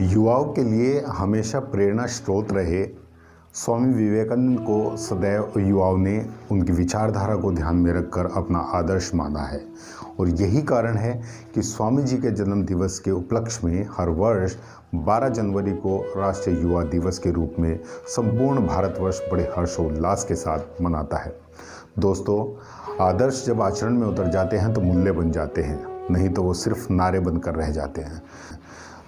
युवाओं के लिए हमेशा प्रेरणा स्रोत रहे। स्वामी विवेकानंद को सदैव युवाओं ने उनकी विचारधारा को ध्यान में रखकर अपना आदर्श माना है और यही कारण है कि स्वामी जी के जन्म दिवस के उपलक्ष्य में हर वर्ष 12 जनवरी को राष्ट्रीय युवा दिवस के रूप में संपूर्ण भारतवर्ष बड़े हर्षोल्लास के साथ मनाता है। दोस्तों, आदर्श जब आचरण में उतर जाते हैं तो मूल्य बन जाते हैं, नहीं तो वो सिर्फ नारे बनकर रह जाते हैं।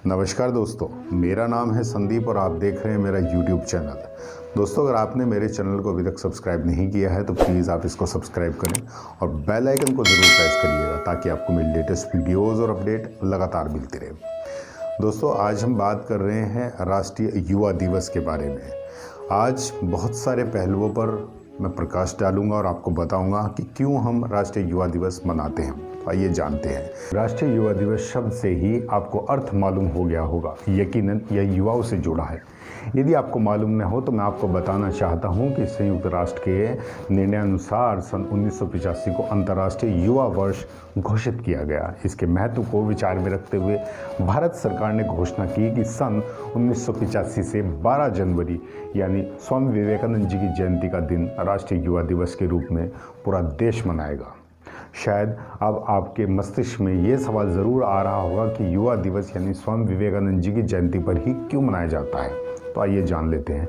नमस्कार दोस्तों, मेरा नाम है संदीप और आप देख रहे हैं मेरा YouTube चैनल। दोस्तों, अगर आपने मेरे चैनल को अभी तक सब्सक्राइब नहीं किया है तो प्लीज़ आप इसको सब्सक्राइब करें और बेल आइकन को ज़रूर प्रेस करिएगा ताकि आपको मेरी लेटेस्ट वीडियोज़ और अपडेट लगातार मिलती रहे। दोस्तों, आज हम बात कर रहे हैं राष्ट्रीय युवा दिवस के बारे में। आज बहुत सारे पहलुओं पर मैं प्रकाश डालूंगा और आपको बताऊंगा कि क्यों हम राष्ट्रीय युवा दिवस मनाते हैं। आइए जानते हैं। राष्ट्रीय युवा दिवस शब्द से ही आपको अर्थ मालूम हो गया होगा। यकीनन यह युवाओं से जुड़ा है। यदि आपको मालूम न हो तो मैं आपको बताना चाहता हूं कि संयुक्त राष्ट्र के निर्णयानुसार सन 1985 को अंतर्राष्ट्रीय युवा वर्ष घोषित किया गया। इसके महत्व को विचार में रखते हुए भारत सरकार ने घोषणा की कि सन 1985 से 12 जनवरी यानी स्वामी विवेकानंद जी की जयंती का दिन राष्ट्रीय युवा दिवस के रूप में पूरा देश मनाएगा। शायद अब आपके मस्तिष्क में ये सवाल ज़रूर आ रहा होगा कि युवा दिवस यानी स्वामी विवेकानंद जी की जयंती पर ही क्यों मनाया जाता है। तो आइए जान लेते हैं।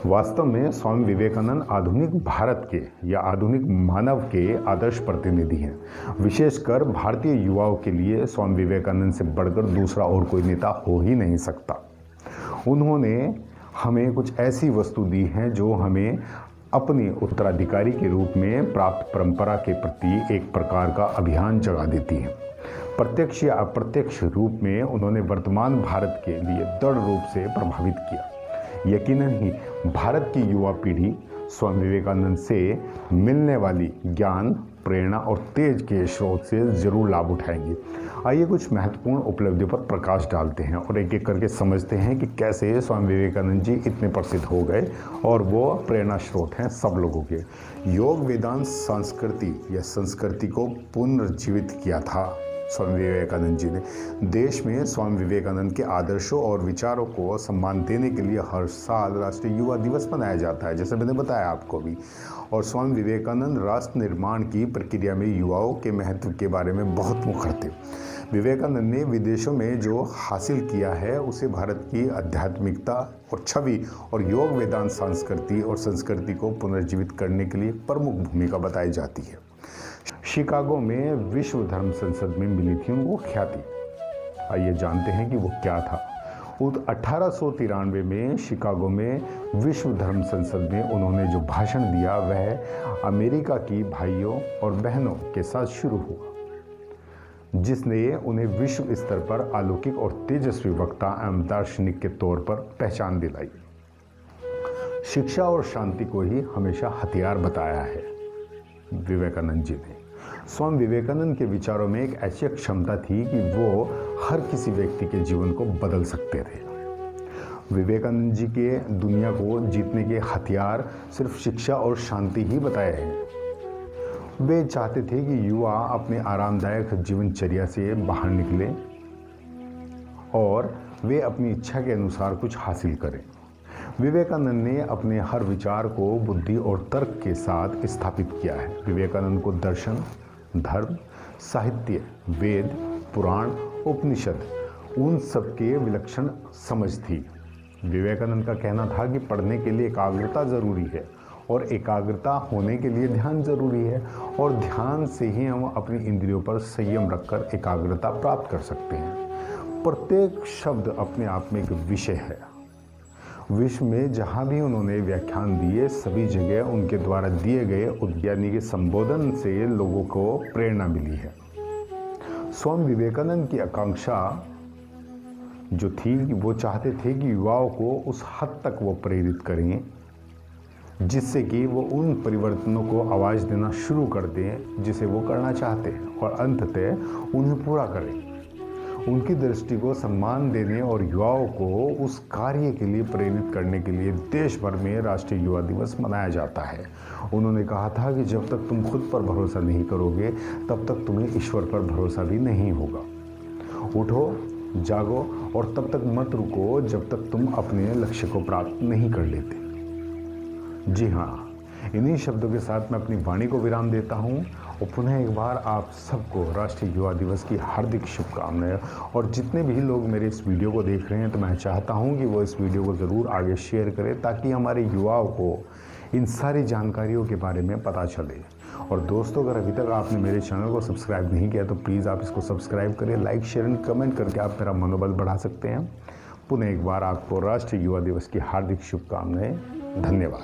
वास्तव में स्वामी विवेकानंद आधुनिक भारत के या आधुनिक मानव के आदर्श प्रतिनिधि हैं। विशेषकर भारतीय युवाओं के लिए स्वामी विवेकानंद से बढ़कर दूसरा और कोई नेता हो ही नहीं सकता। उन्होंने हमें कुछ ऐसी वस्तु दी हैं जो हमें अपनी उत्तराधिकारी के रूप में प्राप्त परंपरा के प्रति एक प्रकार का अभियान जगा देती है। प्रत्यक्ष या अप्रत्यक्ष रूप में उन्होंने वर्तमान भारत के लिए दृढ़ रूप से प्रभावित किया। यकीनन ही भारत की युवा पीढ़ी स्वामी विवेकानंद से मिलने वाली ज्ञान, प्रेरणा और तेज के स्रोत से जरूर लाभ उठाएंगे। आइए कुछ महत्वपूर्ण उपलब्धियों पर प्रकाश डालते हैं और एक एक करके समझते हैं कि कैसे स्वामी विवेकानंद जी इतने प्रसिद्ध हो गए और वो प्रेरणा स्रोत हैं सब लोगों के। योग वेदांत संस्कृति को पुनर्जीवित किया था स्वामी विवेकानंद जी ने। देश में स्वामी विवेकानंद के आदर्शों और विचारों को सम्मान देने के लिए हर साल राष्ट्रीय युवा दिवस मनाया जाता है, जैसे मैंने बताया आपको भी। और स्वामी विवेकानंद राष्ट्र निर्माण की प्रक्रिया में युवाओं के महत्व के बारे में बहुत मुखर थे। विवेकानंद ने विदेशों में जो हासिल किया है उसे भारत की आध्यात्मिकता और छवि और योग वेदांत संस्कृति को पुनर्जीवित करने के लिए प्रमुख भूमिका बताई जाती है। शिकागो में विश्व धर्म संसद में मिली थी उनको ख्याति। आइए जानते हैं कि वो क्या था। 1893 में शिकागो में विश्व धर्म संसद में उन्होंने जो भाषण दिया वह अमेरिका की भाइयों और बहनों के साथ शुरू हुआ, जिसने उन्हें विश्व स्तर पर अलौकिक और तेजस्वी वक्ता एवं दार्शनिक के तौर पर पहचान दिलाई। शिक्षा और शांति को ही हमेशा हथियार बताया है विवेकानंद जी ने। स्वामी विवेकानंद के विचारों में एक ऐसी क्षमता थी कि वो हर किसी व्यक्ति के जीवन को बदल सकते थे। विवेकानंद जी के दुनिया को जीतने के हथियार सिर्फ शिक्षा और शांति ही बताए हैं। वे चाहते थे कि युवा अपने आरामदायक जीवनचर्या से बाहर निकले और वे अपनी इच्छा के अनुसार कुछ हासिल करें। विवेकानंद ने अपने हर विचार को बुद्धि और तर्क के साथ स्थापित किया है। विवेकानंद को दर्शन, धर्म, साहित्य, वेद, पुराण, उपनिषद उन सब के विलक्षण समझ थी। विवेकानंद का कहना था कि पढ़ने के लिए एकाग्रता जरूरी है और एकाग्रता होने के लिए ध्यान जरूरी है और ध्यान से ही हम अपनी इंद्रियों पर संयम रखकर एकाग्रता प्राप्त कर सकते हैं। प्रत्येक शब्द अपने आप में एक विषय है। विश्व में जहाँ भी उन्होंने व्याख्यान दिए सभी जगह उनके द्वारा दिए गए उद्यानी के संबोधन से लोगों को प्रेरणा मिली है। स्वामी विवेकानंद की आकांक्षा जो थी वो चाहते थे कि युवाओं को उस हद तक वो प्रेरित करें जिससे कि वो उन परिवर्तनों को आवाज़ देना शुरू कर दें जिसे वो करना चाहते हैं और अंततः उन्हें पूरा करें। उनकी दृष्टि को सम्मान देने और युवाओं को उस कार्य के लिए प्रेरित करने के लिए देश भर में राष्ट्रीय युवा दिवस मनाया जाता है। उन्होंने कहा था कि जब तक तुम खुद पर भरोसा नहीं करोगे तब तक तुम्हें ईश्वर पर भरोसा भी नहीं होगा। उठो, जागो और तब तक मत रुको जब तक तुम अपने लक्ष्य को प्राप्त नहीं कर लेते। जी हाँ, इन्हीं शब्दों के साथ मैं अपनी वाणी को विराम देता हूँ और पुनः एक बार आप सबको राष्ट्रीय युवा दिवस की हार्दिक शुभकामनाएं। और जितने भी लोग मेरे इस वीडियो को देख रहे हैं तो मैं चाहता हूँ कि वो इस वीडियो को ज़रूर आगे शेयर करें ताकि हमारे युवाओं को इन सारी जानकारियों के बारे में पता चले। और दोस्तों, अगर अभी तक आपने मेरे चैनल को सब्सक्राइब नहीं किया तो प्लीज़ आप इसको सब्सक्राइब करें, लाइक शेयर एंड कमेंट करके आप मेरा मनोबल बढ़ा सकते हैं। पुनः एक बार आपको राष्ट्रीय युवा दिवस की हार्दिक शुभकामनाएं। धन्यवाद।